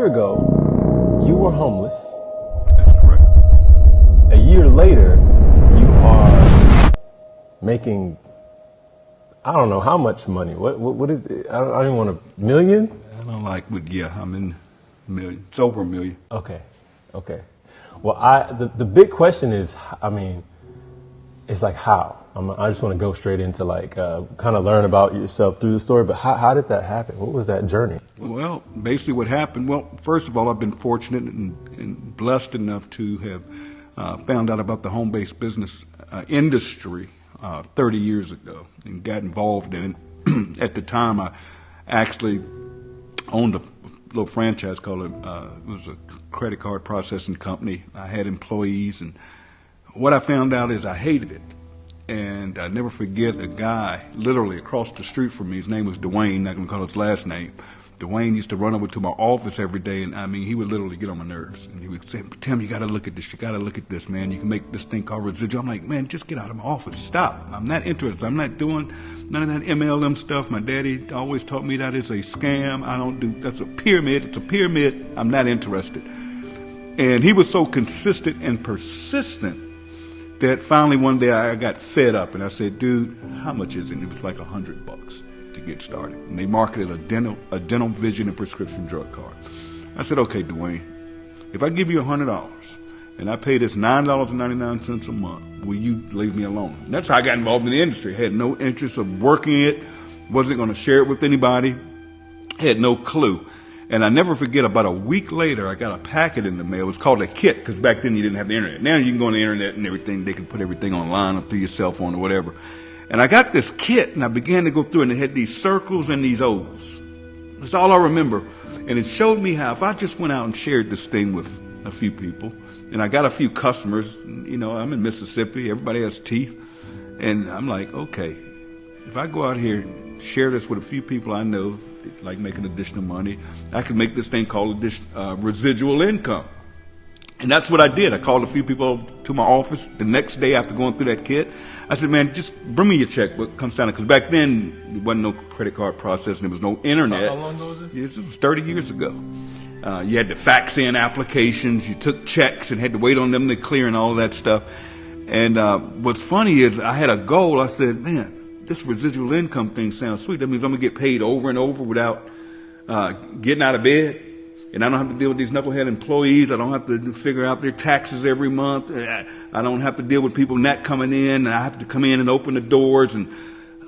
year ago, you were homeless. That's correct. A year later, you are making, I don't know how much money. What is it? I don't even want a million? I don't like, but yeah, I'm in million. It's over a million. Okay. Well, the big question is, it's like how? I just want to go straight into kind of learn about yourself through the story, but how did that happen? What was that journey? Well, basically what happened, first of all, I've been fortunate and blessed enough to have found out about the home-based business industry 30 years ago and got involved in it. At the time, I actually owned a little franchise called it was a credit card processing company. I had employees, and what I found out is I hated it. And I never forget a guy literally across the street from me. His name was Dwayne, not going to call his last name. Dwayne used to run over to my office every day, and he would literally get on my nerves. And he would say, Tim, you got to look at this. You got to look at this, man. You can make this thing called Residual. I'm like, man, just get out of my office. Stop. I'm not interested. I'm not doing none of that MLM stuff. My daddy always taught me that is a scam. I don't do, that's a pyramid. It's a pyramid. I'm not interested. And he was so consistent and persistent that finally one day I got fed up, and I said, dude, how much is it? And it was like $100 to get started. And they marketed a dental vision and prescription drug card. I said, okay, Dwayne, if I give you $100 and I pay this $9.99 a month, will you leave me alone? And that's how I got involved in the industry. I had no interest of working it, wasn't going to share it with anybody, had no clue. And I never forget, about a week later, I got a packet in the mail. It was called a kit, because back then you didn't have the internet. Now you can go on the internet and everything. They can put everything online or through your cell phone or whatever. And I got this kit, and I began to go through, and it had these circles and these O's. That's all I remember. And it showed me how if I just went out and shared this thing with a few people, and I got a few customers, I'm in Mississippi. Everybody has teeth. And I'm like, okay, if I go out here and share this with a few people I know, like making additional money, I could make this thing called residual income. And that's what I did. I called a few people to my office the next day after going through that kit. I said, man, just bring me your checkbook, come sign it. Because back then, there wasn't no credit card processing. There was no internet. How long ago was this? This was 30 years ago. You had to fax in applications. You took checks and had to wait on them to clear and all of that stuff. And what's funny is I had a goal. I said, man, this residual income thing sounds sweet. That means I'm going to get paid over and over without getting out of bed. And I don't have to deal with these knucklehead employees. I don't have to figure out their taxes every month. I don't have to deal with people not coming in. I have to come in and open the doors. And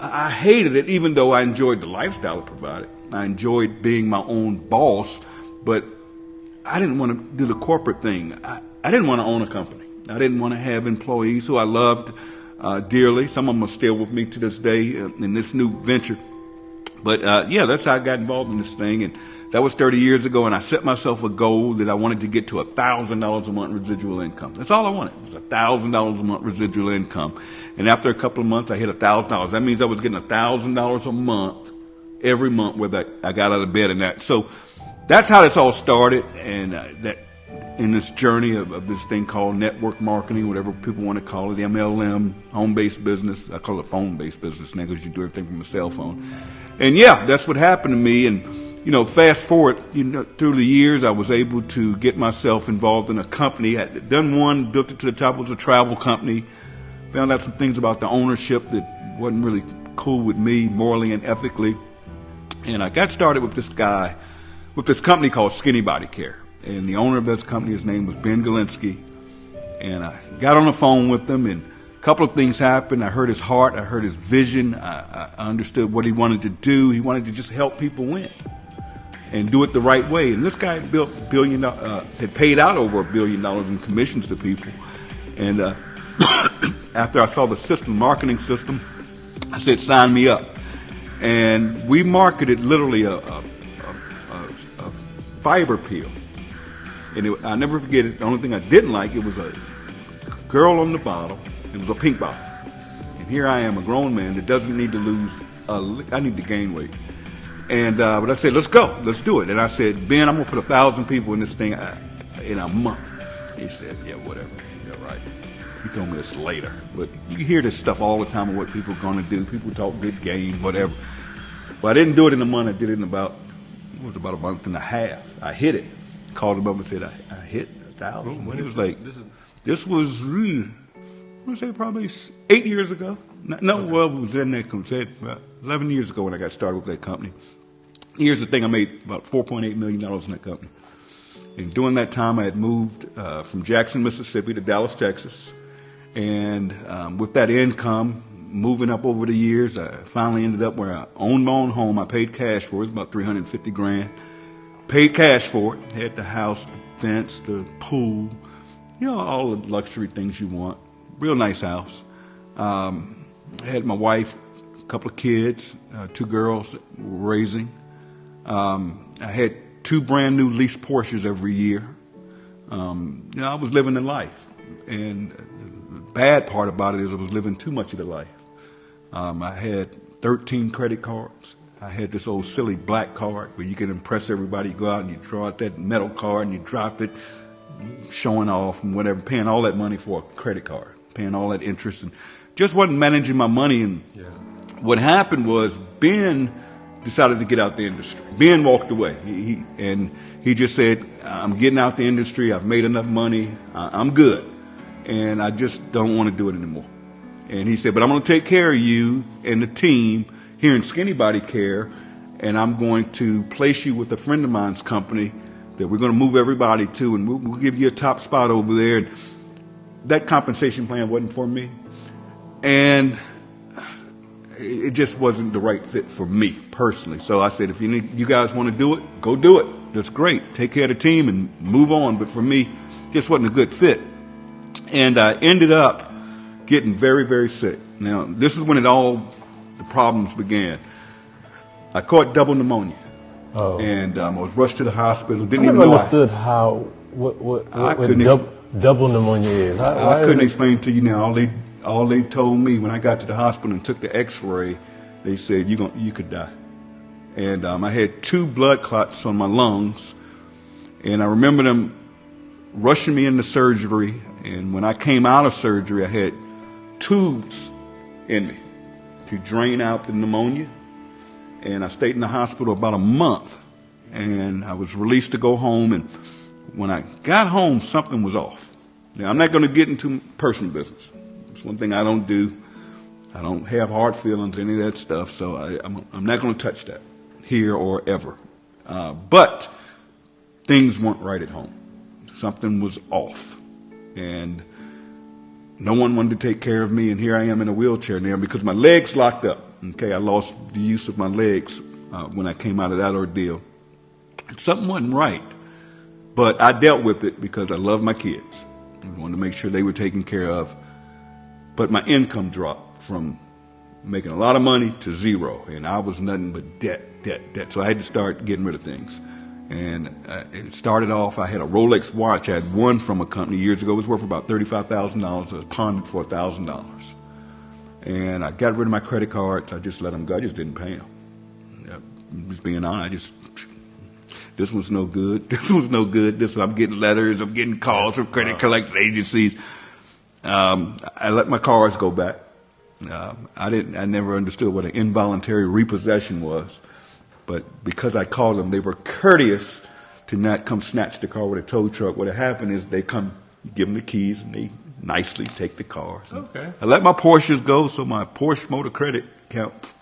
I hated it, even though I enjoyed the lifestyle it provided. I enjoyed being my own boss, but I didn't want to do the corporate thing. I didn't want to own a company. I didn't want to have employees who I loved dearly. Some of them are still with me to this day in this new venture. But that's how I got involved in this thing. And that was 30 years ago. And I set myself a goal that I wanted to get to $1,000 a month residual income. That's all I wanted. It was $1,000 a month residual income. And after a couple of months, I hit $1,000. That means I was getting $1,000 a month every month whether I got out of bed and that. So that's how this all started. And that in this journey of this thing called network marketing, whatever people want to call it, MLM, home-based business. I call it phone-based business now because you do everything from a cell phone. And that's what happened to me. And, fast forward, through the years, I was able to get myself involved in a company. I'd done one, built it to the top. It was a travel company. Found out some things about the ownership that wasn't really cool with me morally and ethically. And I got started with this guy, with this company called Skinny Body Care. And the owner of this company, his name was Ben Galinsky. And I got on the phone with him, and a couple of things happened. I heard his heart. I heard his vision. I understood what he wanted to do. He wanted to just help people win and do it the right way. And this guy had paid out over $1 billion in commissions to people. And after I saw the system, marketing system, I said, sign me up. And we marketed literally a fiber peel. And I'll never forget it. The only thing I didn't like, it was a girl on the bottle. It was a pink bottle. And here I am, a grown man that doesn't need to lose I need to gain weight. And but I said, let's go. Let's do it. And I said, Ben, I'm going to put 1,000 people in this thing in a month. He said, yeah, whatever. Yeah, right. He told me this later. But you hear this stuff all the time of what people are going to do. People talk good game, whatever. But I didn't do it in a month. I did it in about a month and a half. I hit it. called him up and said, I hit 1,000. When He is was like, this was, I would say probably 8 years ago. No, Okay. well, it was in that company, about 11 years ago when I got started with that company. Here's the thing, I made about $4.8 million in that company. And during that time, I had moved from Jackson, Mississippi to Dallas, Texas. And with that income, moving up over the years, I finally ended up where I owned my own home. I paid cash for it. It was about $350,000. Paid cash for it. Had the house, the fence, the pool, all the luxury things you want. Real nice house. I had my wife, a couple of kids, 2 girls that were raising. I had 2 brand new leased Porsches every year. I was living the life. And the bad part about it is I was living too much of the life. I had 13 credit cards. I had this old silly black card where you can impress everybody. You go out and you draw out that metal card and you drop it, showing off and whatever, paying all that money for a credit card, paying all that interest, and just wasn't managing my money. And what happened was Ben decided to get out the industry. Ben walked away. He just said, I'm getting out the industry. I've made enough money. I'm good. And I just don't want to do it anymore. And he said, but I'm going to take care of you and the team here in Skinny Body Care, and I'm going to place you with a friend of mine's company that we're going to move everybody to, and we'll give you a top spot over there. And that compensation plan wasn't for me. And it just wasn't the right fit for me personally. So I said, if you guys want to do it, go do it. That's great. Take care of the team and move on. But for me, just wasn't a good fit. And I ended up getting very, very sick. Now, this is when the problems began. I caught double pneumonia. Oh. And I was rushed to the hospital. Didn't I even never know understood what double pneumonia is. I couldn't explain to you now. All they told me when I got to the hospital and took the X-ray, they said you could die. And I had 2 blood clots on my lungs, and I remember them rushing me into surgery. And when I came out of surgery, I had tubes in me to drain out the pneumonia. And I stayed in the hospital about a month, and I was released to go home. And when I got home, something was off. Now, I'm not going to get into personal business. It's one thing I don't do. I don't have hard feelings, any of that stuff, so I'm not going to touch that here or ever. But things weren't right at home. Something was off. And no one wanted to take care of me, and here I am in a wheelchair now because my legs locked up. Okay, I lost the use of my legs when I came out of that ordeal. Something wasn't right, but I dealt with it because I love my kids. I wanted to make sure they were taken care of. But my income dropped from making a lot of money to zero, and I was nothing but debt. So I had to start getting rid of things. And it started off, I had a Rolex watch I had won from a company years ago. It was worth about $35,000. I was pawned it for $1,000. And I got rid of my credit cards. I just let them go. I just didn't pay them. Just being honest, this was no good. This was no good. I'm getting letters. I'm getting calls from credit collecting agencies. I let my cars go back. I never understood what an involuntary repossession was. But because I called them, they were courteous to not come snatch the car with a tow truck. What had happened is they come, give them the keys, and they nicely take the cars. Okay. I let my Porsches go, so my Porsche Motor Credit account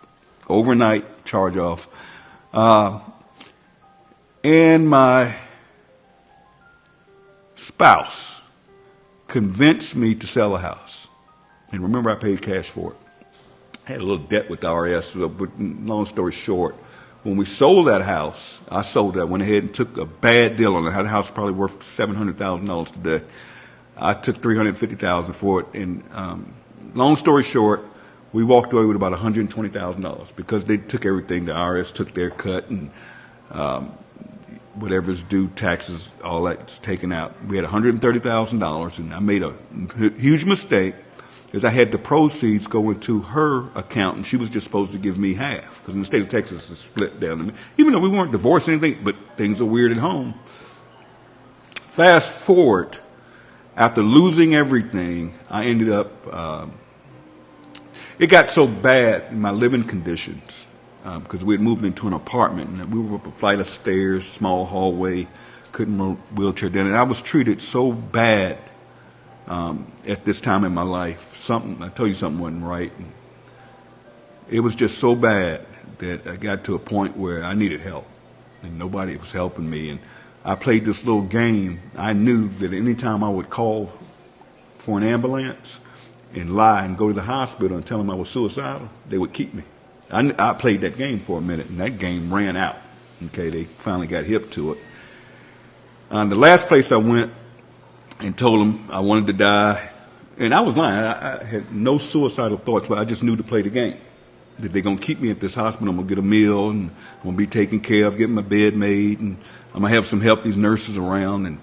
overnight charge off. And my spouse convinced me to sell a house. And remember, I paid cash for it. I had a little debt with the RS, but long story short, when we sold that house, went ahead and took a bad deal on it. The house probably worth $700,000 today. I took $350,000 for it, and long story short, we walked away with about $120,000 because they took everything. The IRS took their cut, and whatever's due, taxes, all that's taken out. We had $130,000, and I made a huge mistake because I had the proceeds go into her account, and she was just supposed to give me half because in the state of Texas, it's split down to me. Even though we weren't divorced or anything, but things are weird at home. Fast forward. After losing everything, I ended up, it got so bad in my living conditions, because we had moved into an apartment, and we were up a flight of stairs, small hallway, couldn't wheelchair down. And I was treated so bad at this time in my life. I told you something wasn't right. And it was just so bad that I got to a point where I needed help, and nobody was helping me. And I played this little game. I knew that any time I would call for an ambulance and lie and go to the hospital and tell them I was suicidal, they would keep me. I played that game for a minute, and that game ran out. Okay, they finally got hip to it. The last place I went and told them I wanted to die, and I was lying. I had no suicidal thoughts, but I just knew to play the game. That they're going to keep me at this hospital. I'm going to get a meal, and I'm going to be taken care of, getting my bed made, and I'm going to have some help, these nurses around, and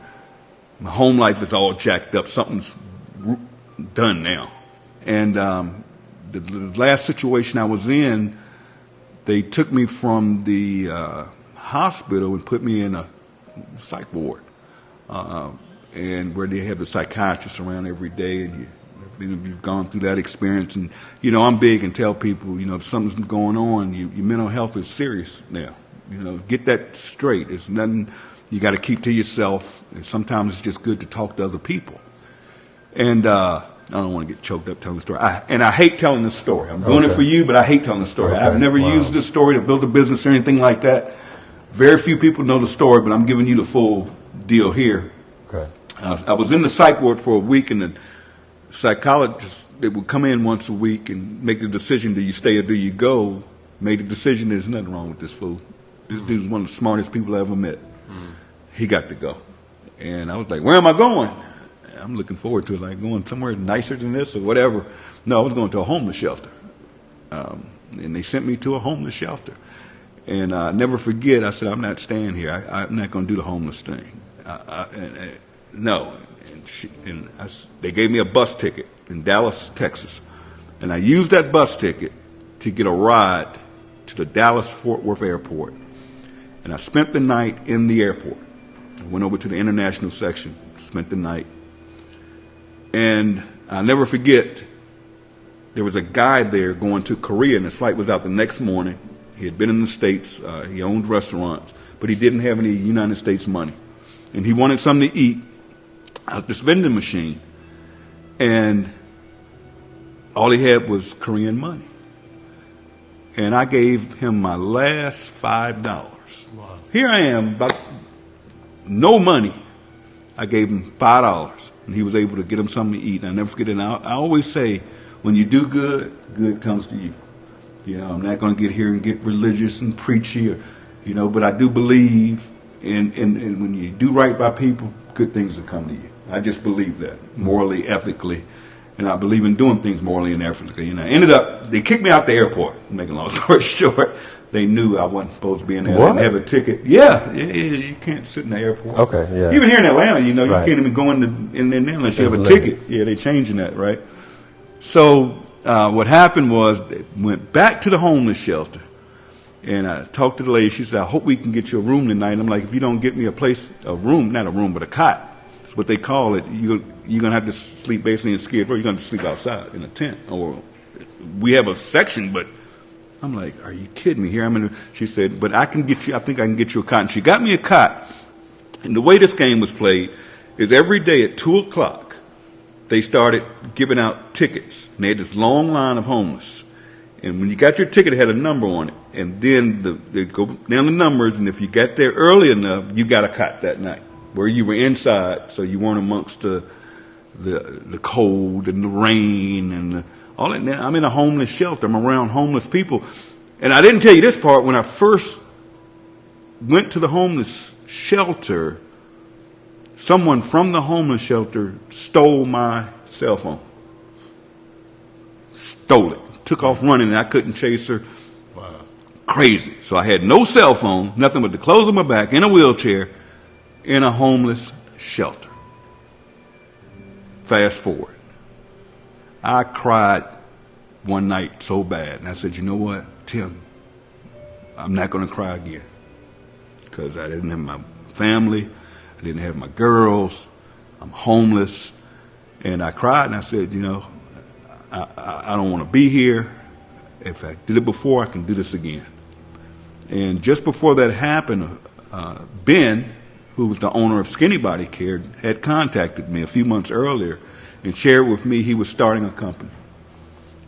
my home life is all jacked up. Something's done now. And the last situation I was in, they took me from the hospital and put me in a psych ward, and where they have the psychiatrists around every day, and you've gone through that experience. And, I'm big and tell people, if something's going on, your mental health is serious now. Get that straight. It's nothing you got to keep to yourself. And sometimes it's just good to talk to other people. And I don't want to get choked up telling the story. I hate telling the story. I'm doing it for you, but I hate telling the story. Okay. I've never used this story to build a business or anything like that. Very few people know the story, but I'm giving you the full deal here. Okay. I was in the psych ward for a week, and the psychologist that would come in once a week and make the decision, do you stay or do you go, made the decision, there's nothing wrong with this fool. This dude's one of the smartest people I ever met. He got to go. And I was like, where am I going? I'm looking forward to it, like going somewhere nicer than this or whatever. No, I was going to a homeless shelter. And they sent me to a homeless shelter. And I never forget, I said, I'm not staying here. I'm not going to do the homeless thing. No. They gave me a bus ticket in Dallas, Texas. And I used that bus ticket to get a ride to the Dallas-Fort Worth airport. And I spent the night in the airport. I went over to the international section, spent the night. And I'll never forget, there was a guy there going to Korea, and his flight was out the next morning. He had been in the States. He owned restaurants, but he didn't have any United States money. And he wanted something to eat out this vending machine. And all he had was Korean money. And I gave him my last $5. Wow. Here I am, about no money. I gave him $5, and he was able to get him something to eat. And I never forget it. And I always say, when you do good, good comes to you. I'm not going to get here and get religious and preachy, but I do believe in when you do right by people, good things will come to you. I just believe that, morally, ethically, and I believe in doing things morally and ethically. And I ended up, they kicked me out the airport, making a long story short. They knew I wasn't supposed to be in there. What? I didn't have a ticket. Yeah, you can't sit in the airport. Okay, yeah. Even here in Atlanta, you Right. can't even go in there unless you have a There's ticket. limits. Yeah, they're changing that, right? So what happened was, they went back to the homeless shelter, and I talked to the lady. She said, I hope we can get you a room tonight. I'm like, if you don't get me a room, not a room, but a cot, that's what they call it, you're going to have to sleep basically in Skid Row. You're going to sleep outside in a tent. Or we have a section, but I'm like, are you kidding me? Here she said, but I think I can get you a cot. And she got me a cot. And the way this game was played is every day at 2 o'clock, they started giving out tickets. And they had this long line of homeless. And when you got your ticket, it had a number on it. And then they go down the numbers, and if you got there early enough, you got a cot that night, where you were inside, so you weren't amongst the cold and the rain and all that. Now I'm in a homeless shelter. I'm around homeless people. And I didn't tell you this part. When I first went to the homeless shelter, someone from the homeless shelter stole my cell phone. Stole it. Took off running, and I couldn't chase her. Wow. Crazy. So I had no cell phone, nothing but the clothes on my back, in a wheelchair, in a homeless shelter. Fast forward. I cried one night so bad, and I said, you know what, Tim, I'm not going to cry again, because I didn't have my family, I didn't have my girls, I'm homeless. And I cried, and I said, I don't want to be here. If I did it before, I can do this again. And just before that happened, Ben, who was the owner of Skinny Body Care, had contacted me a few months earlier and shared with me he was starting a company.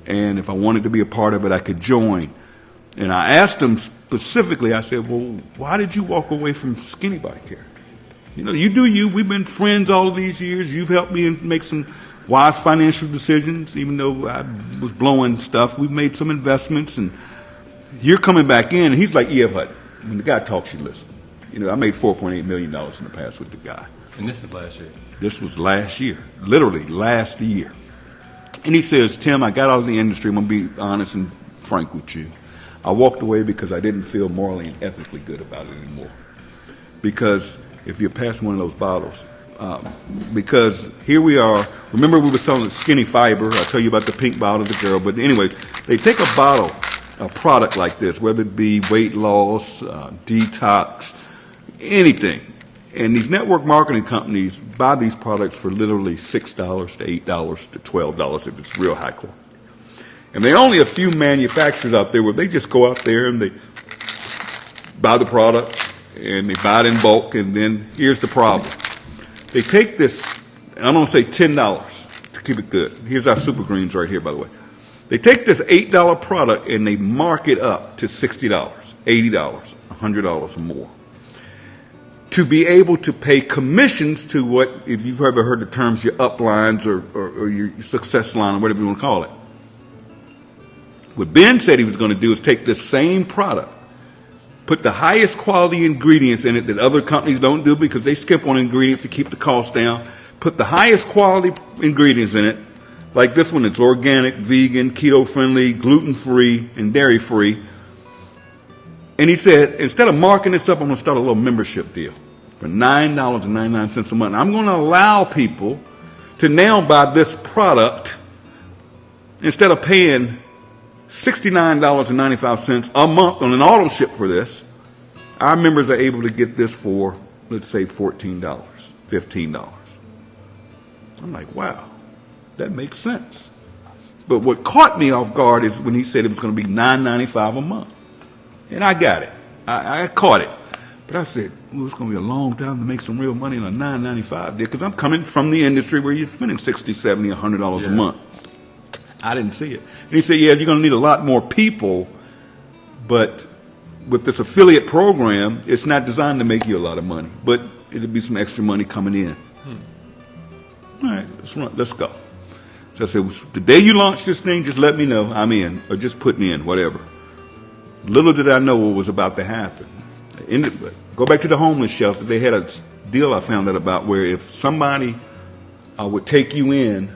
And if I wanted to be a part of it, I could join. And I asked him specifically, I said, well, why did you walk away from Skinny Body Care? You know, you do you. We've been friends all of these years. You've helped me make some wise financial decisions, even though I was blowing stuff. We've made some investments, and you're coming back in. And he's like, yeah, but when the guy talks, you listen. You know, I made $4.8 million in the past with the guy. And this is last year? This was last year, literally last year. And he says, Tim, I got out of the industry. I'm going to be honest and frank with you. I walked away because I didn't feel morally and ethically good about it anymore. Because if you're past one of those bottles, because here we are. Remember we were selling Skinny Fiber. I'll tell you about the pink bottle of the girl. But anyway, they take a bottle, a product like this, whether it be weight loss, detox, anything. And these network marketing companies buy these products for literally $6 to $8 to $12 if it's real high quality. And there are only a few manufacturers out there where they just go out there and they buy the product and they buy it in bulk. And then here's the problem. They take this, and I'm going to say $10 to keep it good. Here's our Super Greens right here, by the way. They take this $8 product and they mark it up to $60, $80, $100 or more, to be able to pay commissions to what, if you've ever heard the terms, your uplines or your success line or whatever you want to call it. What Ben said he was going to do is take this same product, put the highest quality ingredients in it that other companies don't do because they skip on ingredients to keep the cost down, put the highest quality ingredients in it, like this one that's organic, vegan, keto-friendly, gluten-free, and dairy-free. And he said, instead of marking this up, I'm going to start a little membership deal for $9.99 a month. I'm going to allow people to now buy this product instead of paying $69.95 a month on an auto ship for this. Our members are able to get this for, let's say, $14, $15. I'm like, wow, that makes sense. But what caught me off guard is when he said it was going to be $9.95 a month. And I got it. I caught it. But I said, well, it's going to be a long time to make some real money on a $9.95 deal because I'm coming from the industry where you're spending $60, $70, $100 a month. I didn't see it. And he said, yeah, you're going to need a lot more people, but with this affiliate program, it's not designed to make you a lot of money, but it'll be some extra money coming in. All right, let's go. So I said, well, the day you launch this thing, just let me know. I'm in, or just put me in, whatever. Little did I know what was about to happen. Go back to the homeless shelter. They had a deal I found out about where if somebody would take you in,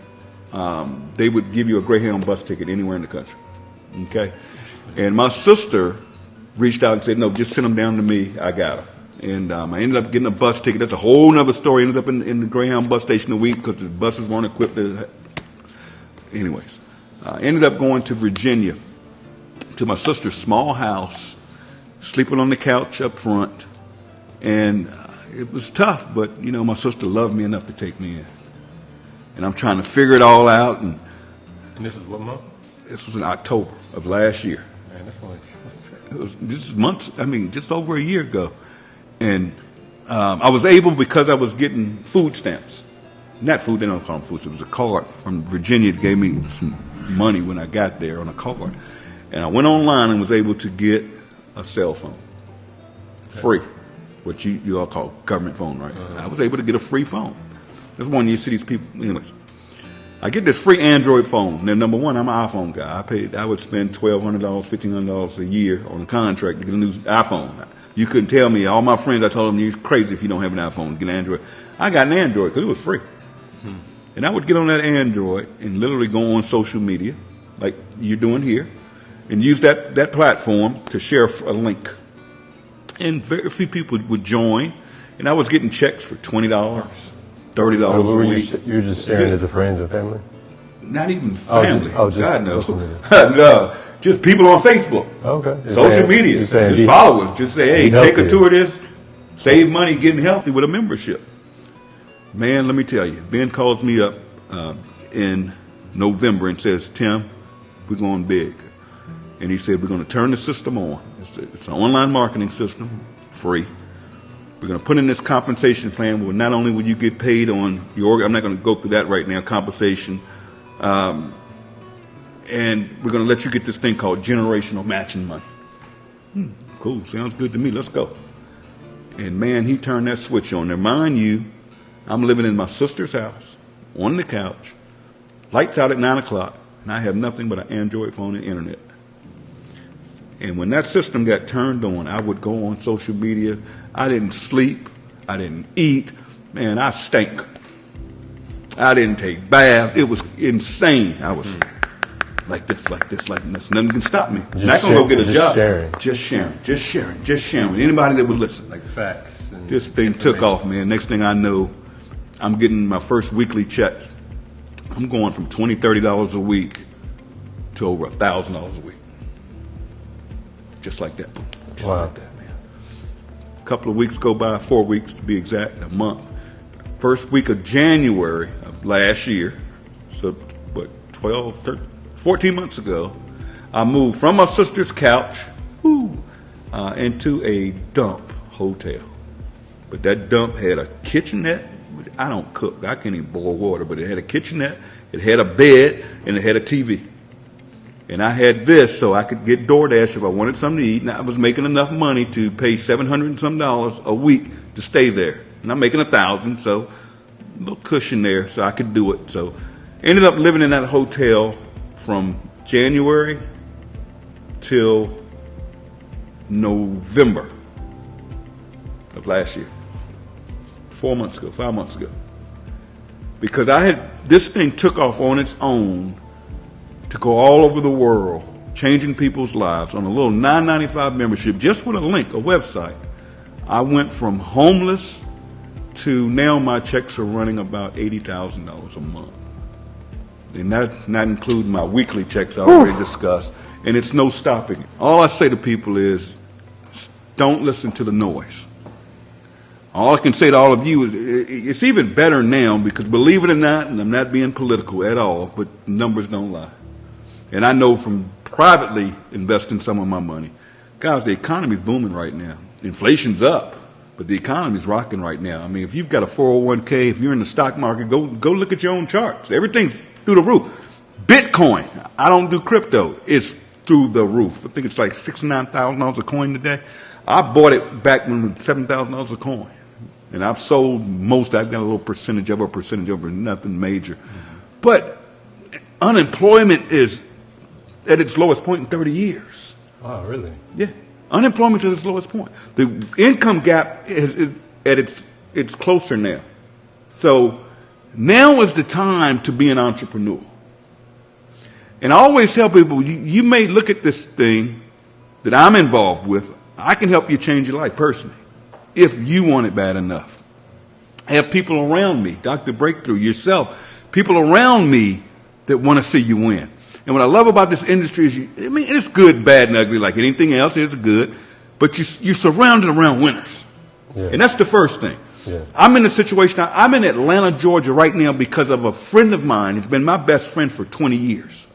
they would give you a Greyhound bus ticket anywhere in the country. Okay? And my sister reached out and said, no, just send them down to me. I got them. And I ended up getting a bus ticket. That's a whole nother story. I ended up in the Greyhound bus station a week because the buses weren't equipped. Anyways, I ended up going to Virginia to my sister's small house, sleeping on the couch up front. And it was tough, but, you know, my sister loved me enough to take me in. And I'm trying to figure it all out. And this is what month? This was in October of last year. Man, that's only this is months, just over a year ago. And I was able, because I was getting food stamps. Not food, they don't call them food. It was a card from Virginia that gave me some money when I got there on a card. And I went online and was able to get a cell phone. Free. What you all call government phone, right? I was able to get a free phone. That's one you see these people. Anyways, I get this free Android phone. Now, number one, I'm an iPhone guy. I would spend $1,200, $1,500 a year on a contract to get a new iPhone. You couldn't tell me. All my friends, I told them, you're crazy if you don't have an iPhone. Get an Android. I got an Android because it was free. And I would get on that Android and literally go on social media, like you're doing here, and use that platform to share a link. And very few people would join. And I was getting checks for $20, $30 a week. You were just sharing it to friends and family? Not even family. Just God, no. No. Just people on Facebook. Okay. Social media. Just followers. Just say, hey, take a tour of this. Save money getting healthy with a membership. Man, let me tell you. Ben calls me up in November and says, Tim, we're going big. And he said, we're going to turn the system on. It's an online marketing system, free. We're going to put in this compensation plan where not only will you get paid on your, I'm not going to go through that right now, compensation, and we're going to let you get this thing called generational matching money. Cool, sounds good to me, let's go. And man, he turned that switch on there. Mind you, I'm living in my sister's house, on the couch, lights out at 9 o'clock, and I have nothing but an Android phone and internet. And when that system got turned on, I would go on social media. I didn't sleep. I didn't eat. Man, I stank. I didn't take baths. It was insane. I was like this. Nothing can stop me. I'm not going to go get a job. Just sharing. Anybody that would listen. Like facts. This thing took off, man. Next thing I know, I'm getting my first weekly checks. I'm going from $20, $30 a week to over $1,000 a week. Just like that. Just like that, man. A couple of weeks go by, 4 weeks to be exact, a month. First week of January of last year, so 14 months ago, I moved from my sister's couch into a dump hotel. But that dump had a kitchenette. I don't cook. I can't even boil water, but it had a kitchenette, it had a bed, and it had a TV. And I had this so I could get DoorDash if I wanted something to eat. And I was making enough money to pay $700 and some a week to stay there. And I'm making $1,000, so a little cushion there so I could do it. So ended up living in that hotel from January till November of last year. 5 months ago. Because this thing took off on its own to go all over the world, changing people's lives on a little $9.95 membership, just with a link, a website. I went from homeless to now my checks are running about $80,000 a month. And that's not including my weekly checks I already discussed. And it's no stopping it. All I say to people is, don't listen to the noise. All I can say to all of you is it's even better now because believe it or not, and I'm not being political at all, but numbers don't lie. And I know from privately investing some of my money, guys, the economy's booming right now. Inflation's up, but the economy's rocking right now. I mean, if you've got a 401k, if you're in the stock market, go look at your own charts. Everything's through the roof. Bitcoin, I don't do crypto. It's through the roof. I think it's like $6,000, $9,000 a coin today. I bought it back when it was $7,000 a coin. And I've sold most. I've got a little percentage over, nothing major. But unemployment is at its lowest point in 30 years. Wow, really? Yeah. Unemployment is at its lowest point. The income gap is at it's closer now. So now is the time to be an entrepreneur. And I always tell people, you may look at this thing that I'm involved with. I can help you change your life personally, if you want it bad enough. I have people around me, Dr. Breakthrough, yourself, people around me that want to see you win. And what I love about this industry is, it's good, bad, and ugly like anything else. It's good. But you're surrounded around winners. Yeah. And that's the first thing. Yeah. I'm in a situation, I'm in Atlanta, Georgia right now because of a friend of mine. He's been my best friend for 20 years.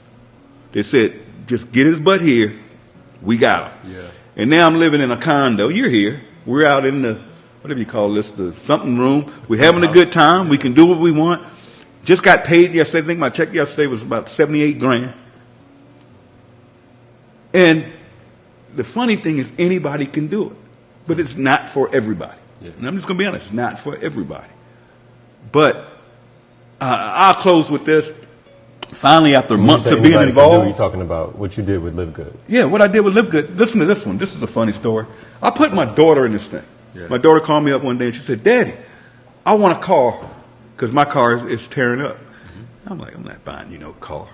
They said, just get his butt here. We got him. Yeah. And now I'm living in a condo. You're here. We're out in the, whatever you call this, the something room. We're having a good time. We can do what we want. Just got paid yesterday. I think my check yesterday was about $78,000. And the funny thing is anybody can do it. But it's not for everybody. Yeah. And I'm just going to be honest. It's not for everybody. But I'll close with this. Finally, after months of being involved. You're talking about what you did with Live Good. Yeah, what I did with Live Good. Listen to this one. This is a funny story. I put my daughter in this thing. Yeah. My daughter called me up one day and she said, Daddy, I want a car because my car is tearing up. Mm-hmm. I'm like, I'm not buying you no car.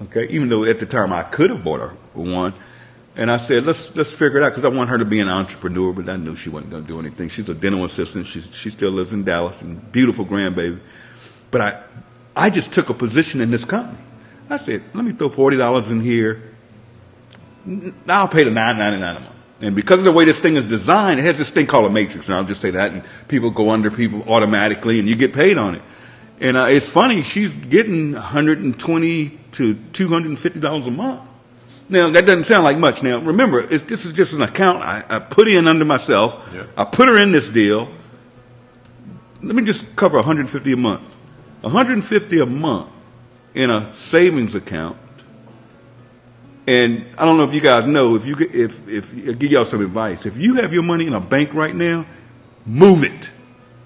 Okay, even though at the time I could have bought her one. And I said, let's figure it out because I want her to be an entrepreneur, but I knew she wasn't going to do anything. She's a dental assistant. She still lives in Dallas and beautiful grandbaby. But I just took a position in this company. I said, let me throw $40 in here. I'll pay the $9.99 a month. And because of the way this thing is designed, it has this thing called a matrix. And I'll just say that. And people go under people automatically, and you get paid on it. And it's funny, she's getting $120 to $250 a month. Now, that doesn't sound like much. Now, remember, this is just an account I put in under myself. Yep. I put her in this deal. Let me just cover $150 a month. $150 a month in a savings account. And I don't know if you guys know, if I'll give y'all some advice. If you have your money in a bank right now, move it.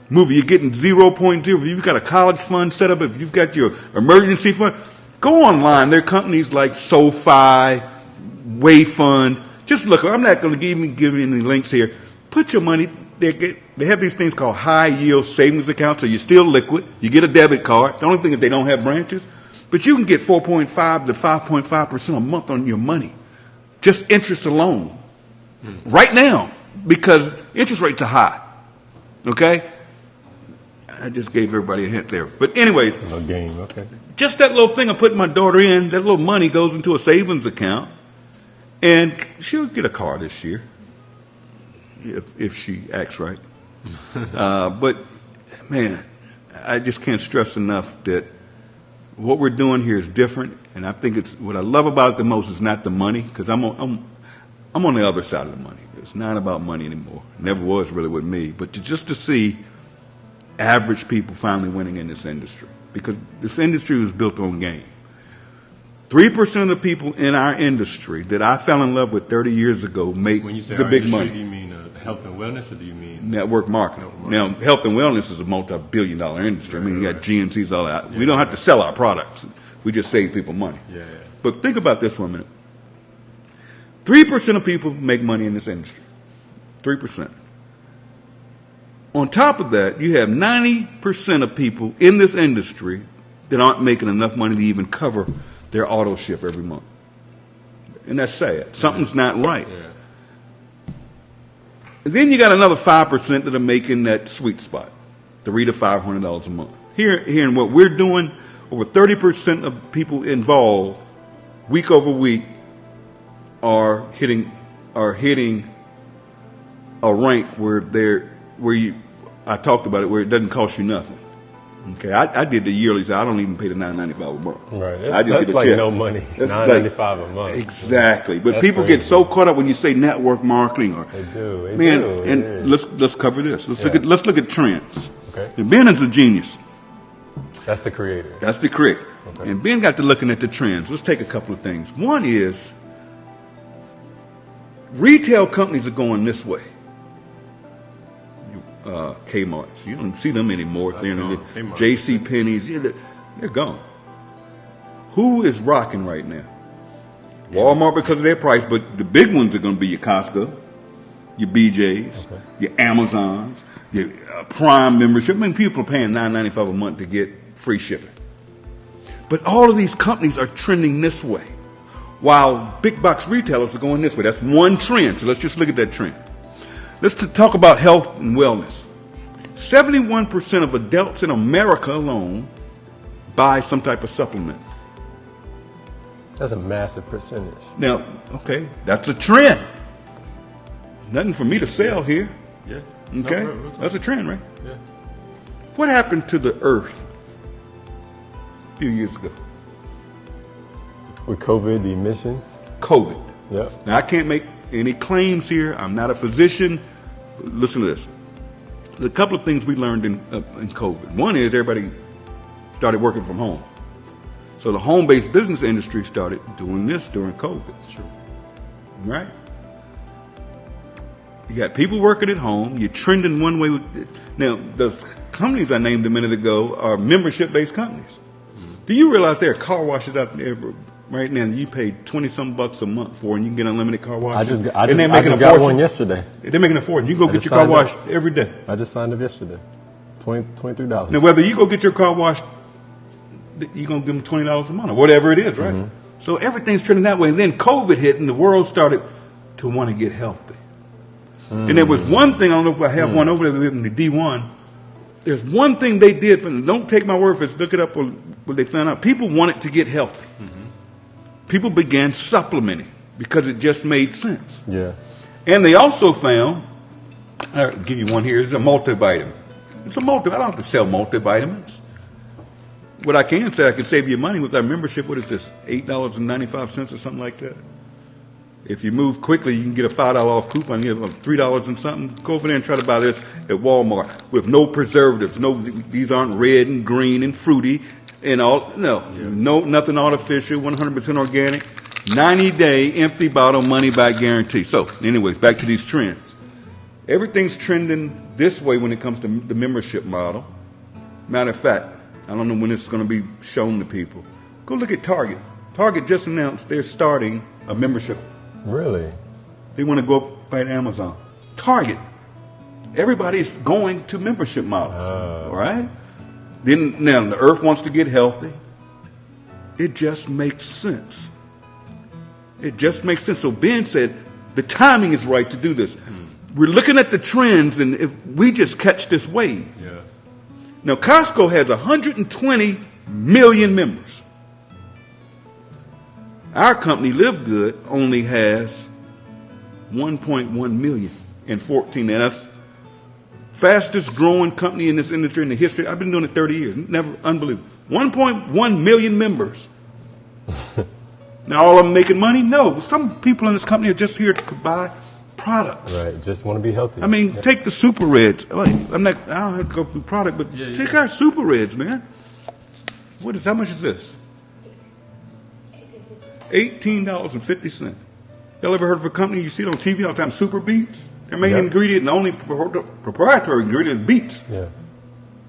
Move it. You're getting 0.0. If you've got a college fund set up, if you've got your emergency fund, go online. There are companies like SoFi, Wayfund. Just look. I'm not going to give you any links here. Put your money. They have these things called high yield savings accounts, so you're still liquid. You get a debit card. The only thing is they don't have branches. But you can get 4.5 to 5.5% a month on your money. Just interest alone. Right now. Because interest rates are high. Okay? I just gave everybody a hint there. But anyways. No game, okay. Just that little thing I put my daughter in, that little money goes into a savings account. And she'll get a car this year. If she acts right. But, man, I just can't stress enough that what we're doing here is different, and I think it's what I love about it the most is not the money, because I'm on the other side of the money. It's not about money anymore. It never was really with me, but just to see average people finally winning in this industry, because this industry was built on game. 3% of the people in our industry that I fell in love with 30 years ago make when you say the our big industry, money. Do you mean health and wellness, or do you mean network marketing? Now, health and wellness is a multi-billion-dollar industry. I mean, you got GNCs, all that. We don't have to sell our products. We just save people money. Yeah. But think about this for a minute. 3% of people make money in this industry. 3%. On top of that, you have 90% of people in this industry that aren't making enough money to even cover their auto ship every month. And that's sad. Something's not right. Yeah. And then you got another 5% that are making that sweet spot, $300 to $500 a month. Here in what we're doing, over 30% of people involved, week over week, are hitting a rank I talked about it, where it doesn't cost you nothing. Okay, I did the yearly, so I don't even pay the $9.95 a month. Right, that's like check. no money. It's $9.95 a month. Exactly, but That's people crazy. get so caught up when you say network marketing, or They do. and let's cover this. Let's look at trends. Okay. And Ben is a genius. That's the creator. That's the creator. Okay. And Ben got to looking at the trends. Let's take a couple of things. One is retail companies are going this way. Kmart's. You don't see them anymore. J.C. Penney's. They're gone. Who is rocking right now? Walmart because of their price, but the big ones are going to be your Costco, your BJ's, your Amazons, your Prime membership. I mean, people are paying $9.95 a month to get free shipping. But all of these companies are trending this way, while big box retailers are going this way. That's one trend. So let's just look at that trend. Let's talk about health and wellness. 71% of adults in America alone buy some type of supplement. That's a massive percentage. Now, okay, that's a trend. Nothing for me to sell here. Yeah. Okay, No, that's a trend, right? Yeah. What happened to the earth a few years ago? With COVID, the emissions. COVID. Yep. Now, I can't make any claims here. I'm not a physician. Listen to this. There's a couple of things we learned in COVID. One is everybody started working from home. So the home-based business industry started doing this during COVID. True. Right? You got people working at home. You're trending one way. Now, the companies I named a minute ago are membership-based companies. Mm-hmm. Do you realize there are car washes out there right now you pay $20-some a month for, and you can get unlimited car washes? I just got one yesterday. They're making a fortune. You can go get your car washed every day. I just signed up yesterday. $23. Now, whether you go get your car washed, you're going to give them $20 a month or whatever it is, right? Mm-hmm. So everything's trending that way. And then COVID hit, and the world started to want to get healthy. Mm-hmm. And there was one thing, I don't know if I have one over there in the D1. There's one thing they did for them. Don't take my word for it. Look it up what they found out. People wanted to get healthy. Mm-hmm. People began supplementing because it just made sense. Yeah. And they also found, I'll give you one here, it's a multivitamin. It's a multivitamin. I don't have to sell multivitamins. What I can say, I can save you money with our membership. What is this? $8.95 or something like that. If you move quickly, you can get a $5 off coupon. You get $3 and something. Go over there and try to buy this at Walmart with no preservatives. No, these aren't red and green and fruity and all. No, nothing artificial. 100% organic. 90-day empty bottle money back guarantee. So, anyways, back to these trends. Everything's trending this way when it comes to the membership model. Matter of fact, I don't know when it's going to be shown to people. Go look at Target. Target just announced they're starting a membership. Really? They want to go up by Amazon. Target. Everybody's going to membership models. All right? Then now the earth wants to get healthy. It just makes sense. It just makes sense. So Ben said the timing is right to do this. We're looking at the trends, and if we just catch this wave. Yeah. Now Costco has 120 million members. Our company, Live Good, only has 1.1 million in 14. And that's fastest growing company in this industry in the history. I've been doing it 30 years. Never, unbelievable. 1.1 million members. Now, all of them making money? No. Some people in this company are just here to buy products. Right. Just want to be healthy. I mean, take the Super Reds. I don't have to go through product, but take our Super Reds, man. How much is this? $18.50. Y'all ever heard of a company you see it on TV all the time, Super Beets? Their main ingredient and only proprietary ingredient is beets. Yeah.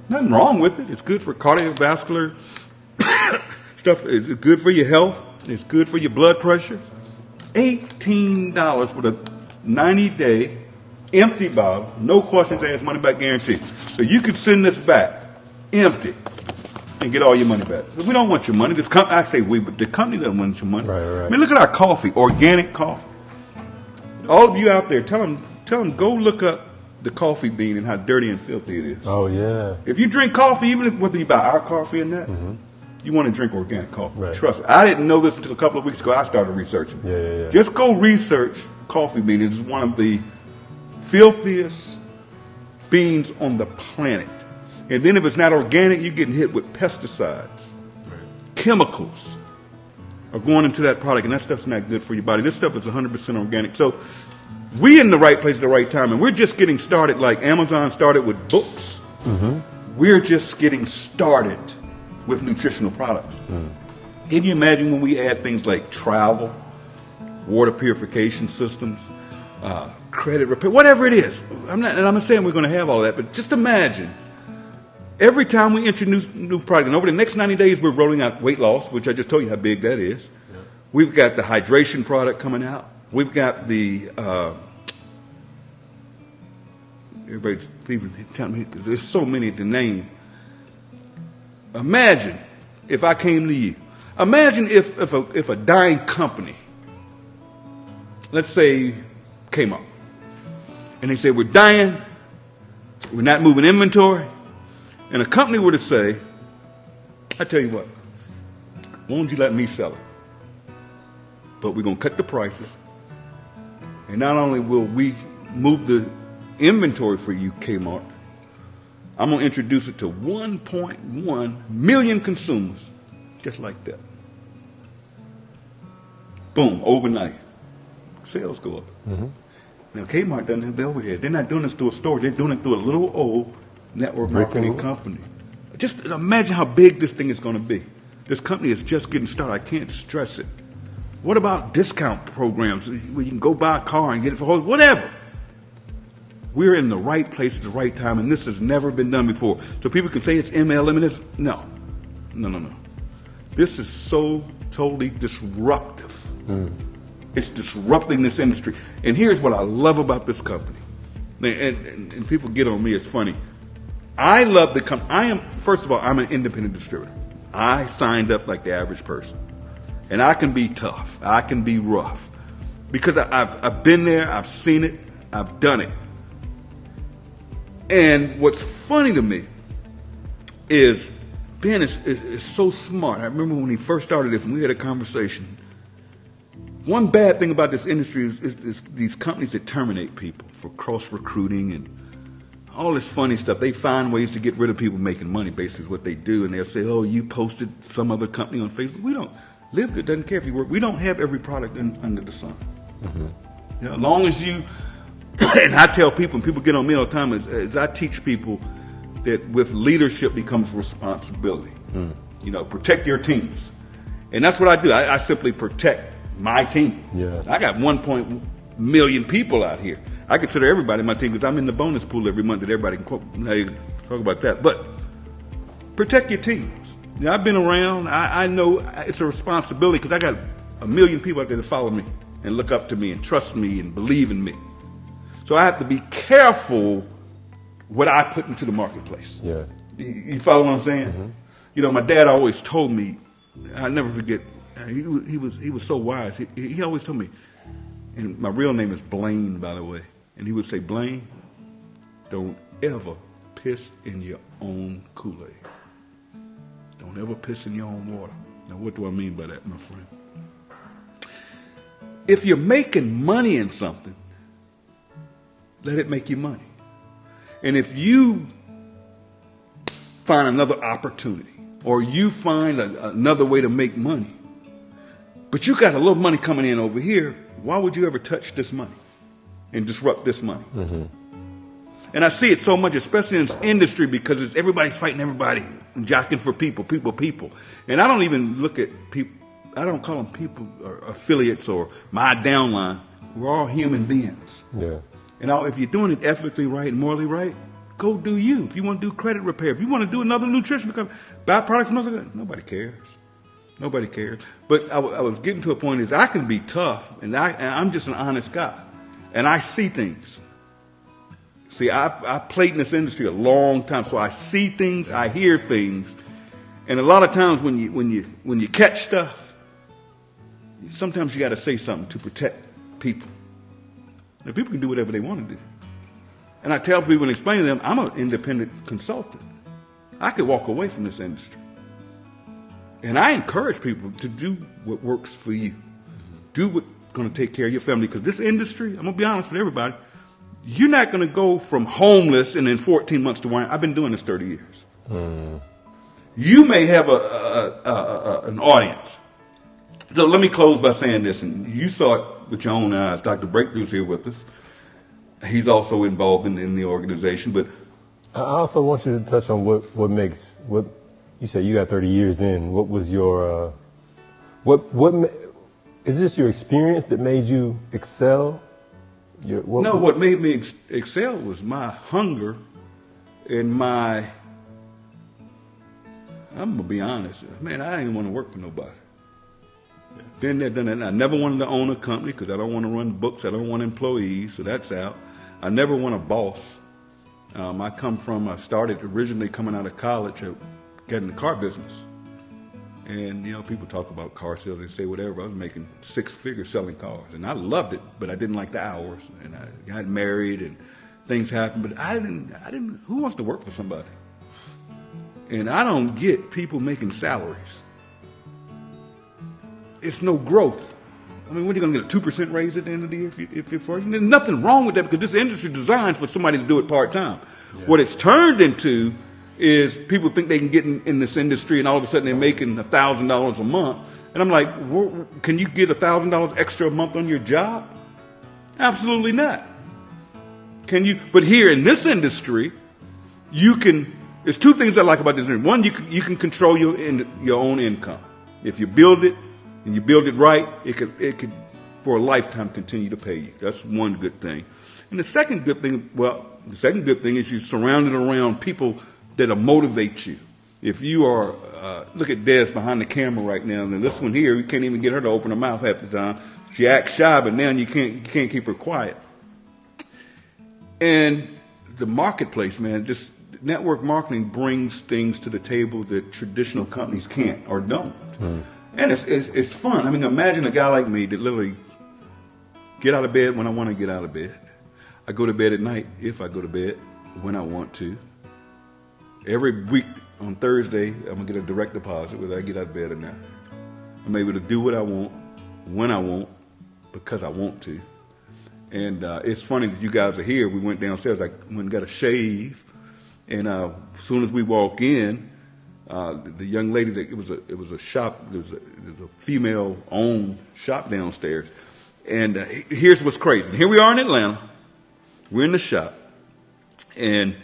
Nothing wrong with it. It's good for cardiovascular stuff. It's good for your health. It's good for your blood pressure. $18 with a 90-day empty bottle, no questions asked, money back guarantee. So you could send this back empty and get all your money back. We don't want your money. I say we, but the company doesn't want your money. Right. I mean, look at our coffee, organic coffee. All of you out there, tell them, go look up the coffee bean and how dirty and filthy it is. Oh, yeah. If you drink coffee, even whether you buy our coffee or not, you want to drink organic coffee. Right. Trust me. I didn't know this until a couple of weeks ago. I started researching. Yeah. Just go research coffee bean. It's one of the filthiest beans on the planet. And then if it's not organic, you're getting hit with pesticides. Right. Chemicals are going into that product, and that stuff's not good for your body. This stuff is 100% organic. So we're in the right place at the right time, and we're just getting started like Amazon started with books. We're just getting started with nutritional products. Can you imagine when we add things like travel, water purification systems, credit repair, whatever it is? I'm not saying we're going to have all that, but just imagine every time we introduce new product, and over the next 90 days, we're rolling out weight loss, which I just told you how big that is. Yeah. We've got the hydration product coming out. We've got the, everybody's even telling me, because there's so many to name. Imagine if I came to you. Imagine if a dying company, let's say came up, and they said, we're dying, we're not moving inventory, and a company were to say, I tell you what, why don't you let me sell it? But we're going to cut the prices. And not only will we move the inventory for you, Kmart, I'm going to introduce it to 1.1 million consumers, just like that. Boom, overnight. Sales go up. Now, Kmart doesn't have the overhead. They're not doing this through a store. They're doing it through a little old network marketing company. Just imagine how big this thing is going to be. This company is just getting started. I can't stress it. What about discount programs where you can go buy a car and get it for whatever? We're in the right place at the right time, and this has never been done before. So people can say it's MLM and this. No. This is so totally disruptive. It's disrupting this industry. And here's what I love about this company. And people get on me, it's funny. I love the company. First of all, I'm an independent distributor. I signed up like the average person. And I can be tough. I can be rough. Because I've been there, I've seen it, I've done it. And what's funny to me is Ben is so smart. I remember when he first started this and we had a conversation. One bad thing about this industry is these companies that terminate people for cross-recruiting and all this funny stuff. They find ways to get rid of people making money, basically is what they do. And they'll say, oh, you posted some other company on Facebook. We don't. Live Good doesn't care if you work. We don't have every product under the sun. You know, as long as you, and I tell people, and people get on me all the time, is I teach people that with leadership becomes responsibility. You know, protect your teams. And that's what I do. I simply protect my team. Yeah. I got 1 million people out here. I consider everybody my team because I'm in the bonus pool every month that everybody can quote. Talk about that. But protect your teams. You know, I've been around. I know it's a responsibility because I got 1 million people out there that follow me and look up to me and trust me and believe in me. So I have to be careful what I put into the marketplace. Yeah. You follow what I'm saying? You know, my dad always told me, I'll never forget, he was so wise. He always told me, and my real name is Blaine, by the way, and he would say, Blaine, don't ever piss in your own Kool-Aid. Don't ever piss in your own water. Now, what do I mean by that, my friend? If you're making money in something, let it make you money. And if you find another opportunity or you find another way to make money, but you got a little money coming in over here, why would you ever touch this money and disrupt this money? And I see it so much, especially in this industry, because everybody's fighting everybody and jockeying for people. And I don't even look at people, I don't call them people or affiliates or my downline. We're all human beings. Yeah. And if you're doing it ethically right and morally right, go do you. If you want to do credit repair, if you want to do another nutrition, buy products from other, nobody cares. Nobody cares. But I was getting to a point is I can be tough, and I'm just an honest guy, and I see things. See, I played in this industry a long time, so I see things, I hear things, and a lot of times when you catch stuff, sometimes you got to say something to protect people. Now, people can do whatever they want to do. And I tell people and explain to them, I'm an independent consultant. I could walk away from this industry. And I encourage people to do what works for you. Do what's going to take care of your family. Because this industry, I'm going to be honest with everybody, you're not going to go from homeless and in 14 months to wine. I've been doing this 30 years. You may have an audience. So let me close by saying this. And you saw it with your own eyes. Dr. Breakthrough's here with us. He's also involved in the organization. But I also want you to touch on what makes, what you said you got 30 years in. What was your, is this your experience that made you excel? What made me excel was my hunger and I'm going to be honest, man, I didn't want to work for nobody. Been there, done that. I never wanted to own a company because I don't want to run books. I don't want employees, so that's out. I never want a boss. I started originally coming out of college getting the car business. And, you know, people talk about car sales, they say whatever. I was making 6 figures selling cars. And I loved it, but I didn't like the hours. And I got married and things happened. But I didn't, who wants to work for somebody? And I don't get people making salaries. It's no growth. I mean, when are you going to get a 2% raise at the end of the year if you're first? And there's nothing wrong with that because this industry is designed for somebody to do it part-time. Yeah. What it's turned into is people think they can get in this industry and all of a sudden they're making $1,000 a month. And I'm like, can you get $1,000 extra a month on your job? Absolutely not. Can you? But here in this industry, you can. There's 2 things I like about this industry. One, you can control your own income. If you build it and you build it right, it could for a lifetime continue to pay you. That's one good thing. And the second good thing is you're surrounded around people that'll motivate you. If you are, look at Des behind the camera right now, and this one here, you can't even get her to open her mouth half the time. She acts shy, but now you can't keep her quiet. And the marketplace, man, this network marketing brings things to the table that traditional companies can't or don't. And it's fun. I mean, imagine a guy like me that literally get out of bed when I want to get out of bed. I go to bed at night if I go to bed when I want to. Every week on Thursday, I'm going to get a direct deposit whether I get out of bed or not. I'm able to do what I want, when I want, because I want to. And it's funny that you guys are here. We went downstairs. I went and got a shave. And as soon as we walk in, the young lady, it was a shop, it was a female-owned shop downstairs. And here's what's crazy. Here we are in Atlanta. We're in the shop. And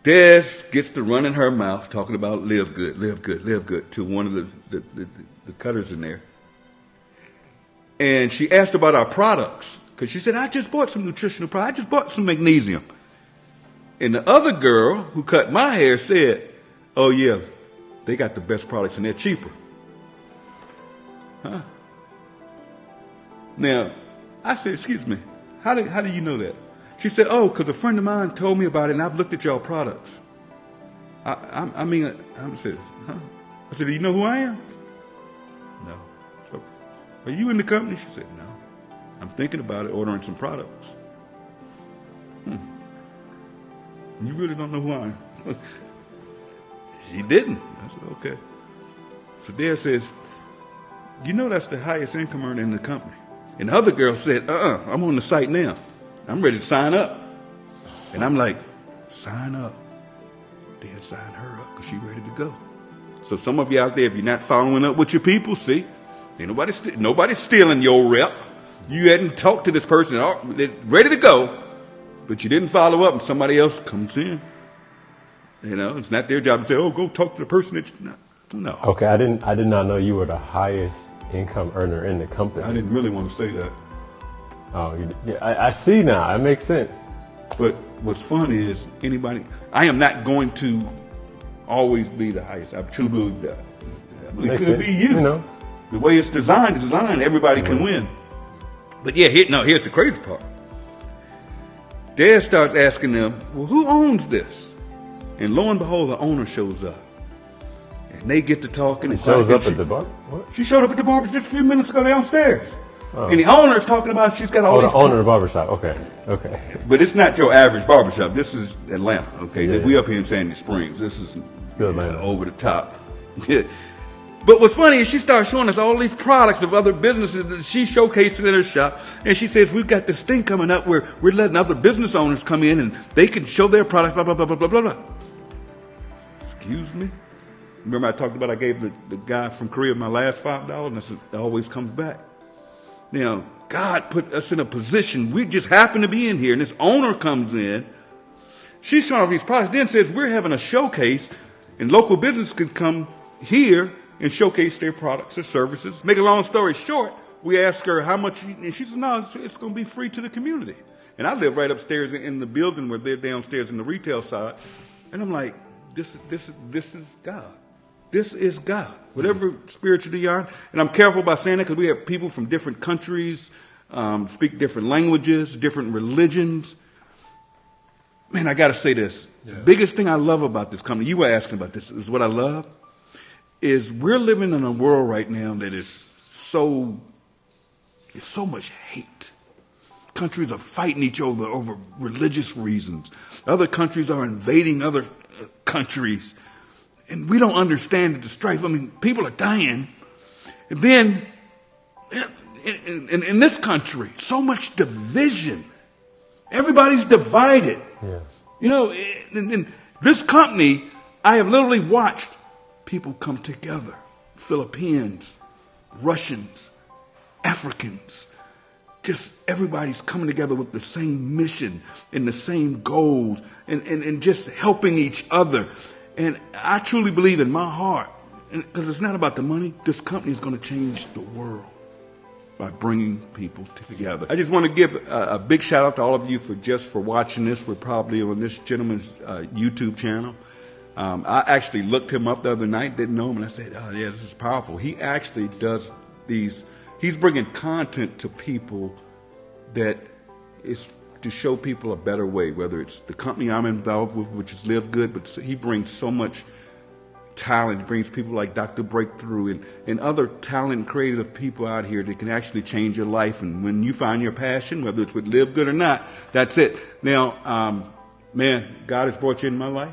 Des gets to running her mouth talking about live good, live good, live good to one of the cutters in there. And she asked about our products because she said, I just bought some nutritional products. I just bought some magnesium. And the other girl who cut my hair said, oh, yeah, they got the best products and they're cheaper. Huh? Now, I said, excuse me, how do you know that? She said, oh, because a friend of mine told me about it, and I've looked at y'all products. I said, huh? I said, do you know who I am? No. So, are you in the company? She said, no. I'm thinking about it, ordering some products. You really don't know who I am? She didn't. I said, okay. So Dad says, you know that's the highest income earner in the company. And the other girl said, I'm on the site now. I'm ready to sign up. And I'm like, sign up. Dad signed her up because she's ready to go. So some of you out there, if you're not following up with your people, see, ain't nobody's stealing your rep. You hadn't talked to this person, they're ready to go, but you didn't follow up and somebody else comes in. You know, it's not their job to say, oh, go talk to the person that you no. Okay, I did not know you were the highest income earner in the company. I didn't really want to say that. Oh, I see now. It makes sense. But what's funny is I am not going to always be the highest. I truly believe that. It could be you. You know. The way it's designed, everybody can win. But yeah, here's the crazy part. Dad starts asking them, well, who owns this? And lo and behold, the owner shows up. And they get to talking. She shows up at the bar? What? She showed up at the bar just a few minutes ago downstairs. Oh. And the owner is talking about she's got all these... the owner of the barbershop. Okay. But it's not your average barbershop. This is Atlanta, okay? Yeah. We up here in Sandy Springs. This is still Atlanta. Over the top. But what's funny is she starts showing us all these products of other businesses that she showcased in her shop. And she says, we've got this thing coming up where we're letting other business owners come in and they can show their products, blah, blah, blah, blah, blah, blah, blah. Excuse me? Remember I talked about I gave the guy from Korea my last $5 and I said, it always comes back. Now, God put us in a position. We just happen to be in here and this owner comes in. She's showing off these products. Then says, we're having a showcase and local business can come here and showcase their products or services. Make a long story short, we asked her how much, and she said, no, it's going to be free to the community. And I live right upstairs in the building where they're downstairs in the retail side. And I'm like, this is God. This is God. Whatever spiritually you are. And I'm careful about saying that because we have people from different countries, speak different languages, different religions. Man, I got to say this. Yeah. The biggest thing I love about this company, you were asking about this, is what I love, is we're living in a world right now that is so much hate. Countries are fighting each other over religious reasons. Other countries are invading other countries. And we don't understand the strife. I mean, people are dying. And then, in this country, so much division. Everybody's divided. Yeah. You know, in this company, I have literally watched people come together. Philippines, Russians, Africans. Just everybody's coming together with the same mission and the same goals and just helping each other. And I truly believe in my heart, because it's not about the money, this company is going to change the world by bringing people together. I just want to give a big shout out to all of you for watching this. We're probably on this gentleman's YouTube channel. I actually looked him up the other night, didn't know him, and I said, oh yeah, this is powerful. He actually does these, he's bringing content to people that is to show people a better way, whether it's the company I'm involved with, which is Live Good, but he brings so much talent. He brings people like Dr. Breakthrough and other talented, creative people out here that can actually change your life. And when you find your passion, whether it's with Live Good or not, that's it. Now, man, God has brought you in my life.